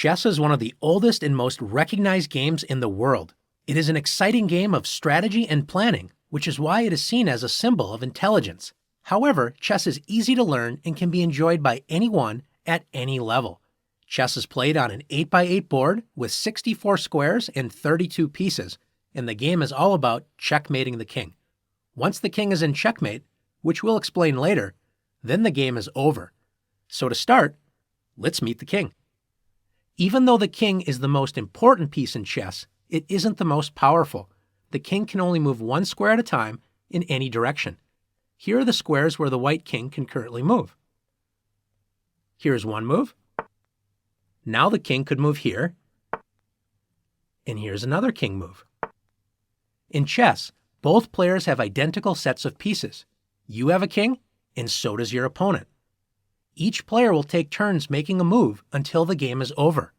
Chess is one of the oldest and most recognized games in the world. It is an exciting game of strategy and planning, which is why it is seen as a symbol of intelligence. However, chess is easy to learn and can be enjoyed by anyone at any level. Chess is played on an 8x8 board with 64 squares and 32 pieces, and the game is all about checkmating the king. Once the king is in checkmate, which we'll explain later, then the game is over. So to start, let's meet the king. Even though the king is the most important piece in chess, it isn't the most powerful. The king can only move one square at a time in any direction. Here are the squares where the white king can currently move. Here's one move. Now the king could move here, and here's another king move. In chess, both players have identical sets of pieces. You have a king, and so does your opponent. Each player will take turns making a move until the game is over.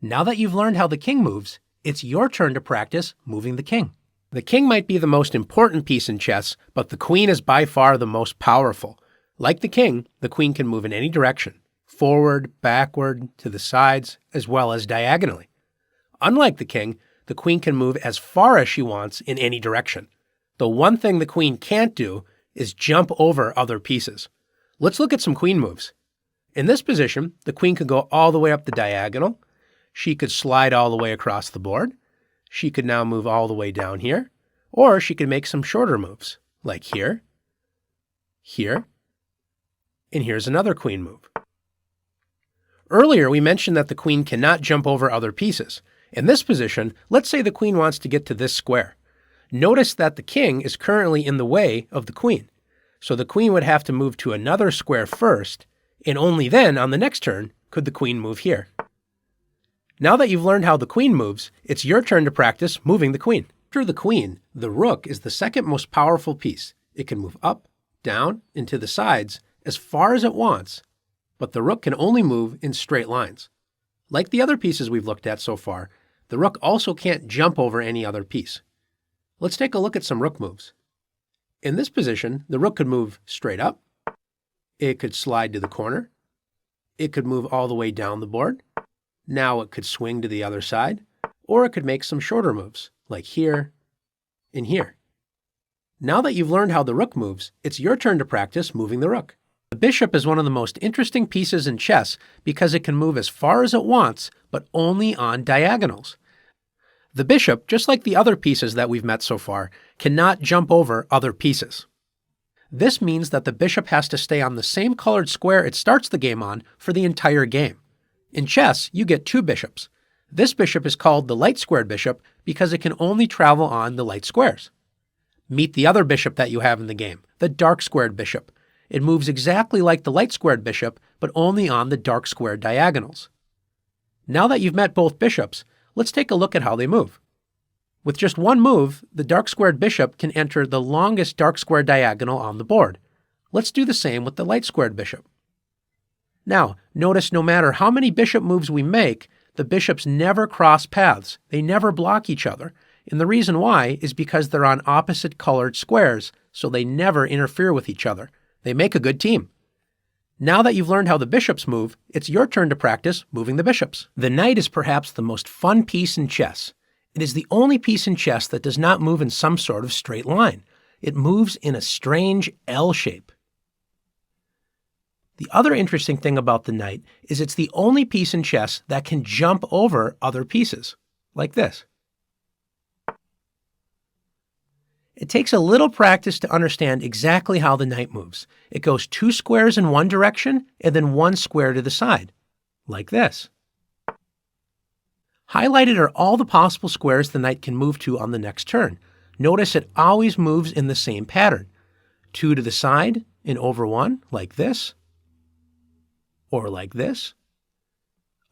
Now that you've learned how the king moves, it's your turn to practice moving the king. The king might be the most important piece in chess, but the queen is by far the most powerful. Like the king, the queen can move in any direction, forward, backward, to the sides, as well as diagonally. Unlike the king, the queen can move as far as she wants in any direction. The one thing the queen can't do is jump over other pieces. Let's look at some queen moves. In this position, the queen could go all the way up the diagonal. She could slide all the way across the board. She could now move all the way down here. Or she could make some shorter moves, like here, here, and here's another queen move. Earlier, we mentioned that the queen cannot jump over other pieces. In this position, let's say the queen wants to get to this square. Notice that the king is currently in the way of the queen. So the queen would have to move to another square first, and only then, on the next turn, could the queen move here. Now that you've learned how the queen moves, it's your turn to practice moving the queen. After the queen, the rook is the second most powerful piece. It can move up, down, and to the sides as far as it wants, but the rook can only move in straight lines. Like the other pieces we've looked at so far, the rook also can't jump over any other piece. Let's take a look at some rook moves. In this position, the rook could move straight up. It could slide to the corner. It could move all the way down the board. Now it could swing to the other side, or it could make some shorter moves, like here and here. Now that you've learned how the rook moves, it's your turn to practice moving the rook. The bishop is one of the most interesting pieces in chess because it can move as far as it wants, but only on diagonals. The bishop, just like the other pieces that we've met so far, cannot jump over other pieces. This means that the bishop has to stay on the same colored square it starts the game on for the entire game. In chess, you get two bishops. This bishop is called the light-squared bishop because it can only travel on the light squares. Meet the other bishop that you have in the game, the dark-squared bishop. It moves exactly like the light-squared bishop, but only on the dark-squared diagonals. Now that you've met both bishops, let's take a look at how they move. With just one move, the dark-squared bishop can enter the longest dark-squared diagonal on the board. Let's do the same with the light-squared bishop. Now, notice no matter how many bishop moves we make, the bishops never cross paths. They never block each other. And the reason why is because they're on opposite colored squares, so they never interfere with each other. They make a good team. Now that you've learned how the bishops move, it's your turn to practice moving the bishops. The knight is perhaps the most fun piece in chess. It is the only piece in chess that does not move in some sort of straight line. It moves in a strange L shape. The other interesting thing about the knight is it's the only piece in chess that can jump over other pieces, like this. It takes a little practice to understand exactly how the knight moves. It goes two squares in one direction and then one square to the side, like this. Highlighted are all the possible squares the knight can move to on the next turn. Notice it always moves in the same pattern. Two to the side and over one, like this, or like this,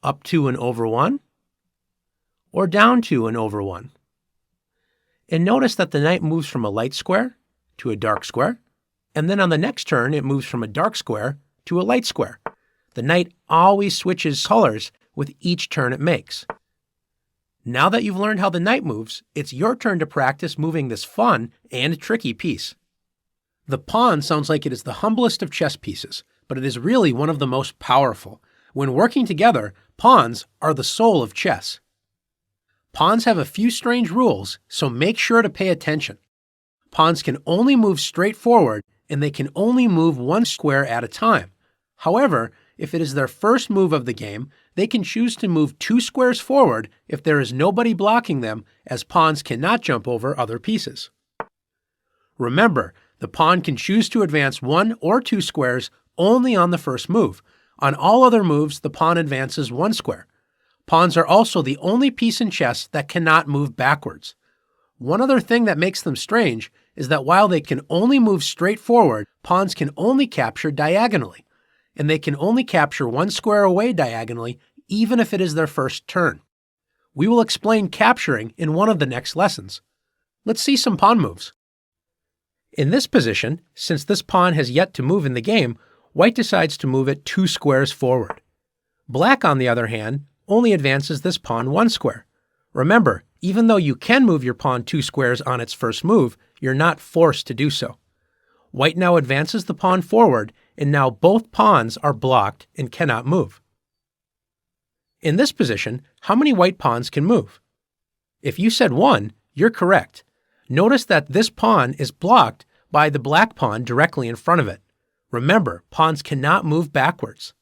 up two and over one, or down two and over one. And notice that the knight moves from a light square to a dark square, and then on the next turn it moves from a dark square to a light square. The knight always switches colors with each turn it makes. Now that you've learned how the knight moves, it's your turn to practice moving this fun and tricky piece. The pawn sounds like it is the humblest of chess pieces, but it is really one of the most powerful. When working together, pawns are the soul of chess. Pawns have a few strange rules, so make sure to pay attention. Pawns can only move straight forward, and they can only move one square at a time. However, if it is their first move of the game, they can choose to move 2 squares forward if there is nobody blocking them, as pawns cannot jump over other pieces. Remember, the pawn can choose to advance 1 or 2 squares only on the first move. On all other moves, the pawn advances 1 square. Pawns are also the only piece in chess that cannot move backwards. One other thing that makes them strange is that while they can only move straight forward, pawns can only capture diagonally, and they can only capture 1 square away diagonally even if it is their first turn. We will explain capturing in one of the next lessons. Let's see some pawn moves. In this position, since this pawn has yet to move in the game, white decides to move it 2 squares forward. Black, on the other hand, only advances this pawn 1 square. Remember, even though you can move your pawn 2 squares on its first move, you're not forced to do so. White now advances the pawn forward, and now both pawns are blocked and cannot move. In this position, how many white pawns can move? If you said 1, you're correct. Notice that this pawn is blocked by the black pawn directly in front of it. Remember, pawns cannot move backwards.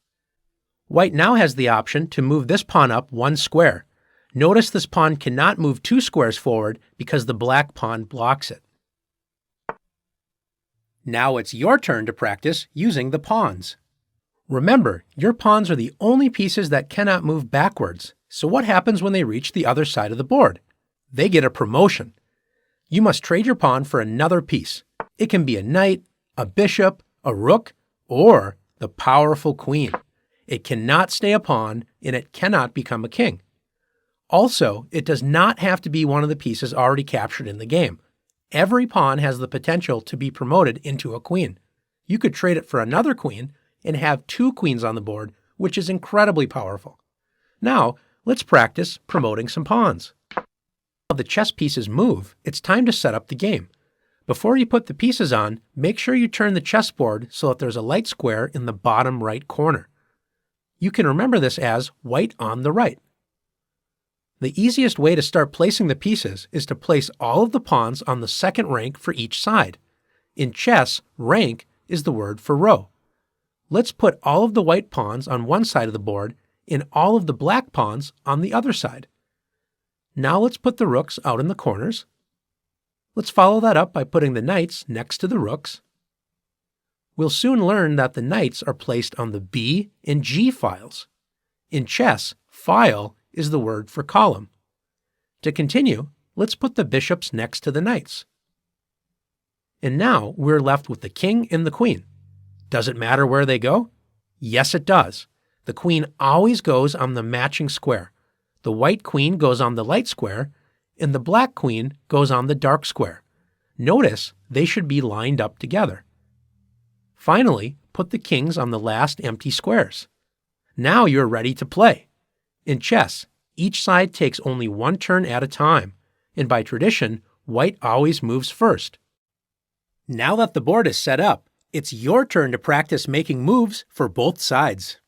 White now has the option to move this pawn up 1 square. Notice this pawn cannot move 2 squares forward because the black pawn blocks it. Now it's your turn to practice using the pawns. Remember, your pawns are the only pieces that cannot move backwards, so what happens when they reach the other side of the board? They get a promotion. You must trade your pawn for another piece. It can be a knight, a bishop, a rook, or the powerful queen. It cannot stay a pawn, and it cannot become a king. Also, it does not have to be one of the pieces already captured in the game. Every pawn has the potential to be promoted into a queen. You could trade it for another queen and have 2 queens on the board, which is incredibly powerful. Now, let's practice promoting some pawns. While the chess pieces move, it's time to set up the game. Before you put the pieces on, make sure you turn the chessboard so that there's a light square in the bottom right corner. You can remember this as white on the right. The easiest way to start placing the pieces is to place all of the pawns on the second rank for each side. In chess, rank is the word for row. Let's put all of the white pawns on one side of the board and all of the black pawns on the other side. Now let's put the rooks out in the corners. Let's follow that up by putting the knights next to the rooks. We'll soon learn that the knights are placed on the B and G files. In chess, file is the word for column. To continue, let's put the bishops next to the knights. And now we're left with the king and the queen. Does it matter where they go? Yes, it does. The queen always goes on the matching square. The white queen goes on the light square, and the black queen goes on the dark square. Notice they should be lined up together. Finally, put the kings on the last empty squares. Now you're ready to play. In chess, each side takes only 1 turn at a time, and by tradition, white always moves first. Now that the board is set up, it's your turn to practice making moves for both sides.